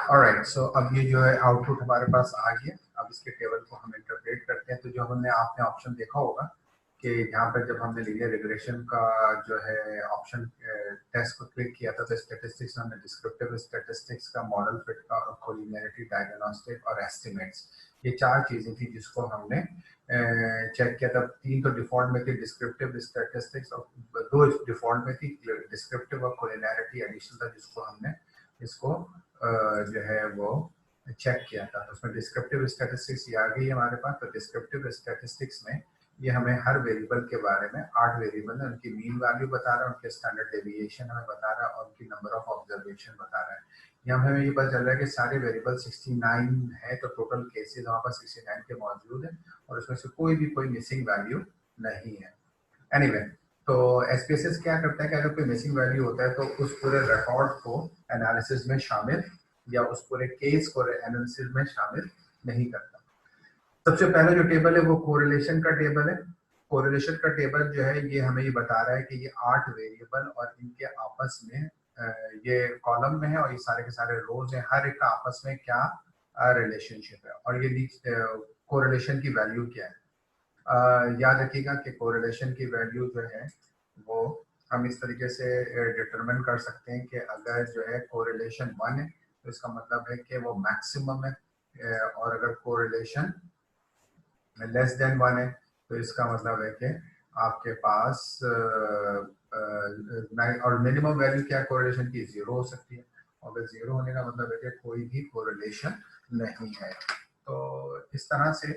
Alright, सो अब ये जो है आउटपुट हमारे पास आ गया। अब इसके टेबल को हम इंटरप्रेट करते हैं। तो जो हमने आपने ऑप्शन देखा होगा कि यहाँ पर जब हमने लीनियर रिग्रेशन का जो है ऑप्शन टेस्ट को क्लिक किया था, तो स्टैटिस्टिक्स में हमने डिस्क्रिप्टिव स्टैटिस्टिक्स का, मॉडल फिट का, और कोलिनियरिटी, डायग्नोस्टिक और एस्टिमेट्स, ये चार चीजें थी जिसको हमने चेक किया था। तीन तो डिफॉल्ट में थी, डिस्क्रिप्टिव स्टैटिस्टिक्स, और दो डिफॉल्ट में थी, डिस्क्रिप्टिव और कोलिनियरिटी एडिशनल था, जिसको हमने इसको जो है वो चेक किया था। तो उसमें डिस्क्रिप्टिव स्टैटिस्टिक्स ये आ गई हमारे पास। तो डिस्क्रिप्टिव स्टैटिस्टिक्स में ये हमें हर वेरिएबल के बारे में, 8 वेरिएबल है, उनकी मीन वैल्यू बता रहा है, उनके स्टैंडर्ड डेविएशन हमें बता रहा है, और उनकी नंबर ऑफ ऑब्जर्वेशन बता रहा है। यहाँ हमें ये पता चल रहा है कि सारे वेरिएबल 69 है, तो टोटल केसेस वहाँ पर 69 के मौजूद है, और उसमें से कोई मिसिंग वैल्यू नहीं है। एनीवे, तो एसपीएसएस क्या करता है कि अगर कोई मिसिंग वैल्यू होता है तो उस पूरे रिकॉर्ड को एनालिसिस में शामिल, या उस पूरे केस को एनालिसिस में शामिल नहीं करता। सबसे पहले जो टेबल है वो कोरिलेशन का टेबल है। कोरिलेशन का टेबल जो है ये हमें ये बता रहा है कि ये 8 वेरिएबल और इनके आपस में ये कॉलम में है, और ये सारे के सारे रोज हैं, हर एक का आपस में क्या रिलेशनशिप है, और ये कोरिलेशन की वैल्यू क्या है। याद रखिएगा कि कोरिलेशन की वैल्यू जो है वो हम इस तरीके से डिटरमिन कर सकते हैं कि अगर जो है कोरिलेशन 1 है तो इसका मतलब है कि वो मैक्सिमम है, और अगर कोरिलेशन लेस देन 1 है तो इसका मतलब है कि आपके पास और मिनिमम वैल्यू क्या कोरिलेशन की 0 हो सकती है, और अगर 0 होने का मतलब है कि कोई भी कोरिलेशन नहीं है। तो इस तरह से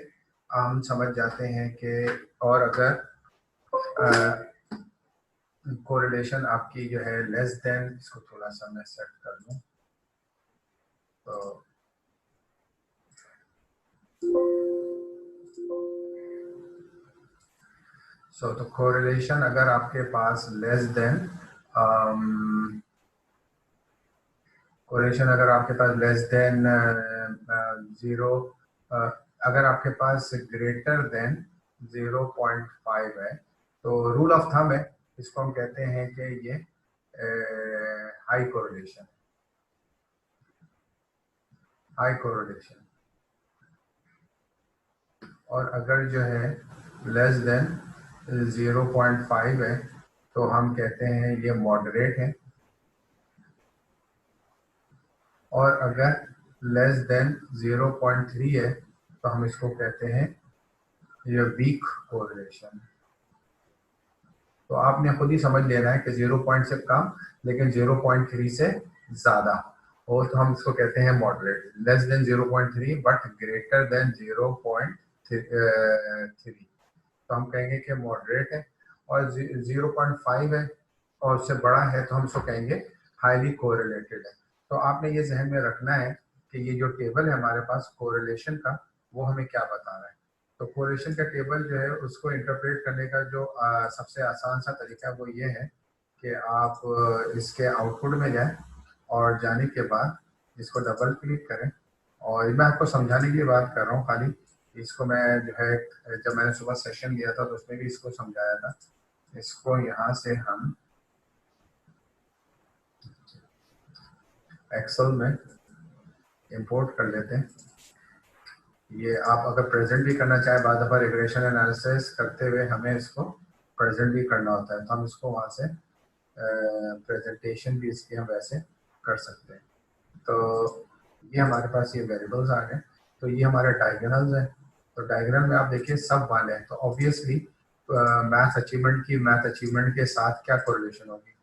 हम समझ जाते हैं कि, और अगर कोरिलेशन आपकी जो है लेस देन, इसको थोड़ा सा मैं सेट कर दूं, तो तो कोरिलेशन अगर आपके पास लेस देन कोरिलेशन अगर आपके पास लेस देन 0, अगर आपके पास ग्रेटर देन 0.5 है तो रूल ऑफ थंब है, इसको हम कहते हैं कि ये हाई कोरिलेशन, हाई कोरिलेशन। और अगर जो है लेस देन 0.5 है तो हम कहते हैं ये मॉडरेट है, और अगर लेस देन 0.3 है तो हम इसको कहते हैं ये वीक कोरिलेशन। तो आपने खुद ही समझ लेना है कि 0 से कम लेकिन 0.3 से ज़्यादा हो तो हम इसको कहते हैं moderate. Less than 0.3 but greater than 0.3 तो हम कहेंगे कि मॉडरेट है, और 0.5 है और उससे बड़ा है तो हम उसको कहेंगे हाईली कोरिलेटेड है। तो आपने ये जहन में रखना है कि ये जो टेबल है हमारे पास कोरिलेशन का, वो हमें क्या बता रहा है। तो कोरिलेशन का टेबल जो है उसको इंटरप्रेट करने का जो सबसे आसान सा तरीका वो ये है कि आप इसके आउटपुट में जाएं, और जाने के बाद इसको डबल क्लिक करें, और मैं आपको समझाने की बात कर रहा हूँ खाली। इसको मैं जो है जब मैंने सुबह सेशन दिया था तो उसमें भी इसको समझाया था। इसको यहाँ से हम एक्सेल में इंपोर्ट कर लेते हैं। ये आप अगर प्रेजेंट भी करना चाहे, बाद दफ़ा रिग्रेशन एनालिसिस करते हुए हमें इसको प्रेजेंट भी करना होता है, तो हम इसको वहाँ से प्रेजेंटेशन भी इसकी हम वैसे कर सकते हैं। तो ये हमारे पास ये वेरिएबल्स आ गए। तो ये हमारे डायगोनल्स हैं। तो डायग्राम में आप देखिए सब वन है, तो ऑब्वियसली मैथ अचीवमेंट के साथ क्या कोरिलेशन होगी,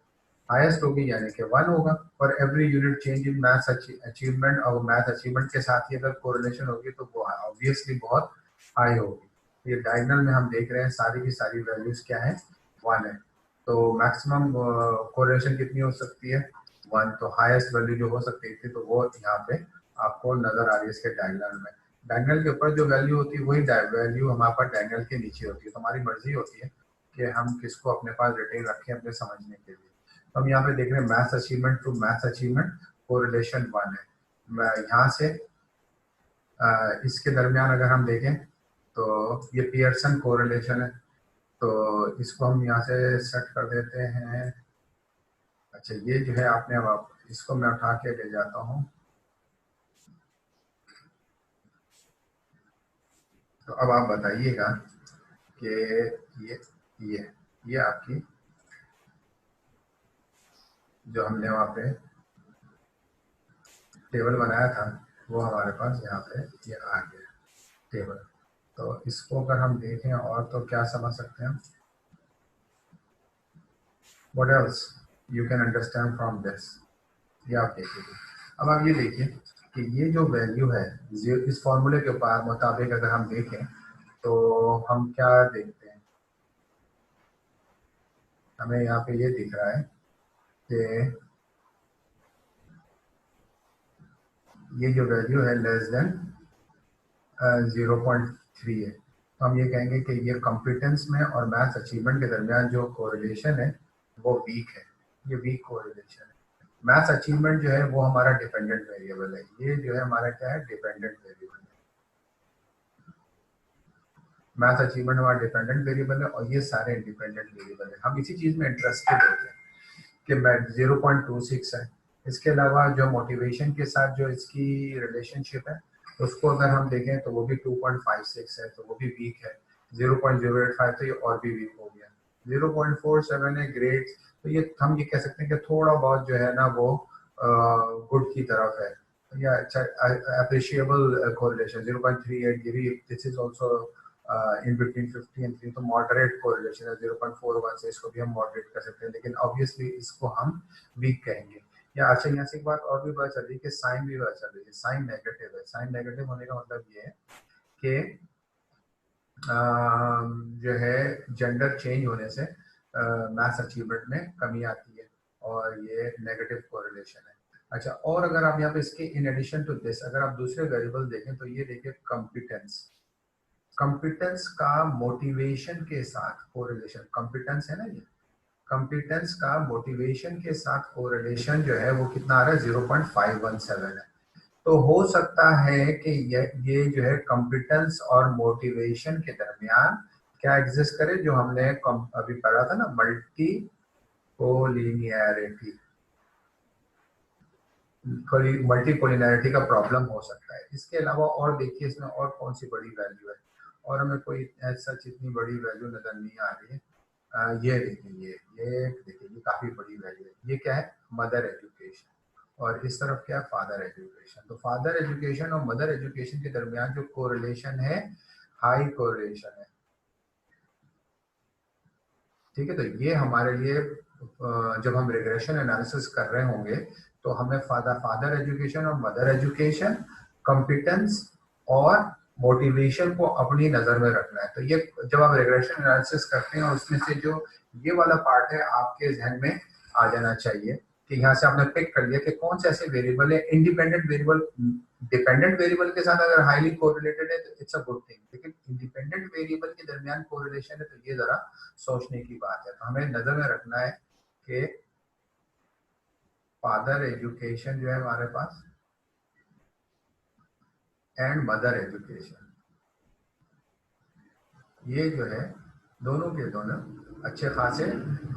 हाईएस्ट होगी, यानी कि 1 होगा। और every unit change in math achievement, और मैथ अचीवमेंट के साथ ही अगर कोरिलेशन होगी तो वो ऑब्वियसली बहुत हाई होगी। ये डायगोनल में हम देख रहे हैं सारी की सारी वैल्यूज क्या है, 1 है। तो मैक्सिमम कोरिलेशन कितनी हो सकती है, 1। तो हाईएस्ट वैल्यू जो हो सकती थी तो वो यहाँ पे आपको नजर आ रही है इसके डायगोनल में। डायगोनल के ऊपर जो वैल्यू होती है वही वैल्यू हमारे पास डायगोनल के नीचे होती है। तो हमारी मर्जी होती है कि हम किसको अपने पास रिटेन रखें अपने समझने के लिए। तो हम यहाँ पे देख रहे हैं math achievement to math achievement correlation 1 है। यहाँ से इसके दरमियान अगर हम देखें तो ये पियर्सन कोरिलेशन है, तो इसको हम यहाँ से सेट कर देते हैं। अच्छा, ये जो है आपने, अब इसको मैं उठा के ले जाता हूँ तो अब आप बताइएगा कि ये ये आपकी जो हमने वहाँ पे टेबल बनाया था वो हमारे पास यहाँ पे ये आ गया टेबल। तो इसको अगर हम देखें और तो क्या समझ सकते हैं, what else you can understand from this, ये आप देखिए। अब आप ये देखिए कि ये जो वैल्यू है इस फॉर्मूले के मुताबिक अगर हम देखें तो हम क्या देखते हैं, हमें यहाँ पे ये दिख रहा है कि ये जो वैल्यू है लेस देन 0.3 है। तो हम ये कहेंगे कि ये कॉम्पिटेंस में और मैथ्स अचीवमेंट के दरमियान जो कोरिलेशन है वो वीक है, ये वीक कोरिलेशन है। मैथ्स अचीवमेंट जो है वो हमारा डिपेंडेंट वेरिएबल है, ये जो है हमारा क्या है, डिपेंडेंट वेरिएबल है। मैथ्स अचीवमेंट हमारा डिपेंडेंट वेरिएबल है और ये सारे इंडिपेंडेंट वेरिएबल है। हम इसी चीज़ में इंटरेस्टेड होते हैं कि मैथ 0.26 है। इसके अलावा जो मोटिवेशन के साथ जो इसकी रिलेशनशिप है उसको अगर हम देखें तो वो भी 2.56 है, तो वो भी वीक है। 0.085 तो ये और भी वीक हो गया। 0.47 है, ग्रेट। तो ये हम ये कह सकते हैं कि थोड़ा बहुत जो है ना वो गुड की तरफ है या अच्छा अप्रिशिएबल कोरिलेशन। 0.38 ये भी, this is also in between 50 and 3, तो मॉडरेट कोरिलेशन है। 0.41 से इसको भी हम मॉडरेट कर सकते हैं, लेकिन ऑब्वियसली इसको हम वीक कहेंगे। या अच्छा यहाँ से एक बात और भी पता चल रही है कि साइन भी पता चल रही है, साइन नेगेटिव है। साइन नेगेटिव होने का मतलब ये है कि जो है जेंडर चेंज होने से मैथ्स अचीवमेंट में कमी आती है और ये नेगेटिव कोरिलेशन है। अच्छा, और अगर आप यहाँ पे इसके इन एडिशन टू दिस अगर आप दूसरे वेरिएबल देखें तो ये देखिए कॉम्पिटेंस। कॉम्पिटेंस का मोटिवेशन के साथ कोरिलेशन, कॉम्पिटेंस है ना ये, कॉम्पिटेंस का मोटिवेशन के साथ कोरिलेशन जो है वो कितना आ रहा है, 0.517 है। तो हो सकता है कि ये जो है कॉम्पिटेंस और मोटिवेशन के दरमियान क्या एग्जिस्ट करे, जो हमने अभी पढ़ा था ना, मल्टी कोलिनियरिटी, मल्टीकोलिनैरिटी का प्रॉब्लम हो सकता है। इसके अलावा और देखिए इसमें और कौन सी बड़ी वैल्यू है, और हमें कोई ऐसा इतनी बड़ी वैल्यू नजर नहीं आ रही है। ये देखिए, ये देखिए, ये काफी बड़ी वैल्यू है। ये क्या है, मदर एजुकेशन, और इस तरफ क्या है, फादर एजुकेशन। तो फादर एजुकेशन और मदर एजुकेशन के दरमियान जो कोरिलेशन है, हाई कोरिलेशन है। ठीक है, तो ये हमारे लिए जब हम रिग्रेशन एनालिसिस कर रहे होंगे तो हमें फादर एजुकेशन और मदर एजुकेशन, कॉम्पिटेंस और मोटिवेशन को अपनी नजर में रखना है। तो ये जब आप रिग्रेशन एनालिसिस करते हैं उसमें से जो ये वाला पार्ट है आपके जहन में आ जाना चाहिए कि यहाँ से आपने पिक कर लिया कि कौन से ऐसे वेरिएबल है, इंडिपेंडेंट वेरिएबल। डिपेंडेंट वेरिएबल के साथ अगर हाईली कोरिलेटेड है तो इट्स अ गुड थिंग, लेकिन इंडिपेंडेंट वेरिएबल के दरमियान कोरिलेशन है तो ये जरा सोचने की बात है। तो हमें नजर में रखना है कि फादर एजुकेशन जो है हमारे पास एंड मदर एजुकेशन, ये जो है दोनों के दोनों अच्छे खासे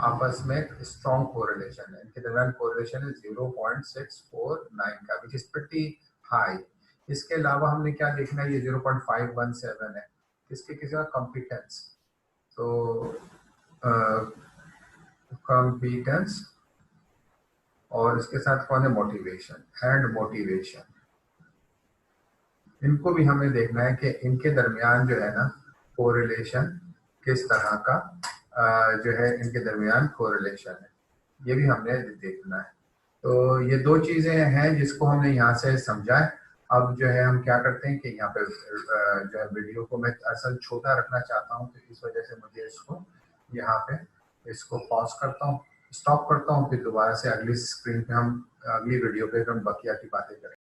आपस में स्ट्रॉन्ग कोरिलेशन है। इनके दरमियान कोरिलेशन है 0.649 का, विच इज प्रीटी हाई। इसके अलावा हमने क्या देखना है, ये 0.517 है। इसके किसी का कॉम्पिटेंस, तो कॉम्पिटेंस और इसके साथ कौन है, मोटिवेशन एंड मोटिवेशन। इनको भी हमें देखना है कि इनके दरमियान जो है ना कोरिलेशन किस तरह का जो है इनके दरमियान कोरिलेशन है, ये भी हमने देखना है। तो ये दो चीजें हैं जिसको हमने यहाँ से समझा है। अब जो है हम क्या करते हैं कि यहाँ पे जो है वीडियो को मैं असल छोटा रखना चाहता हूँ, तो इस वजह से मुझे इसको यहाँ पे इसको पॉज करता हूँ, स्टॉप करता हूँ, फिर दोबारा से अगली स्क्रीन पे हम अगली वीडियो पे हम बकिया की बातें करेंगे।